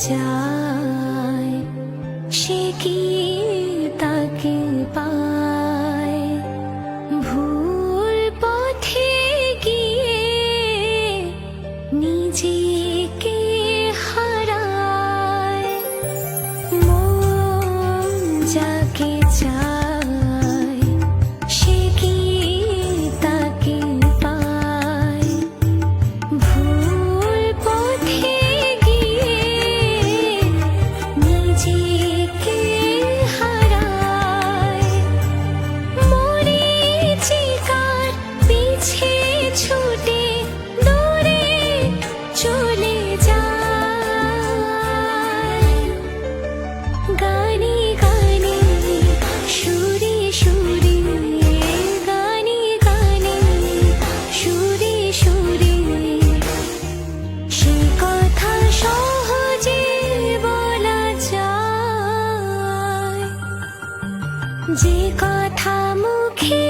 যায় সে কি তাকে পায়। ভুল পথে গিয়ে নিজেকে হারায়। মন যাকে চায় সে কি তাকে পায়। ভুল পথে গিয়ে নিজেকে হারায়। মরীচিকার পিছে ছুটে দূরে চলে যায়। গানে গানে সুরে সুরে, গানে গানে সুরে সুরে, সে কথা সহজে বলা যায় যে কথা মুখে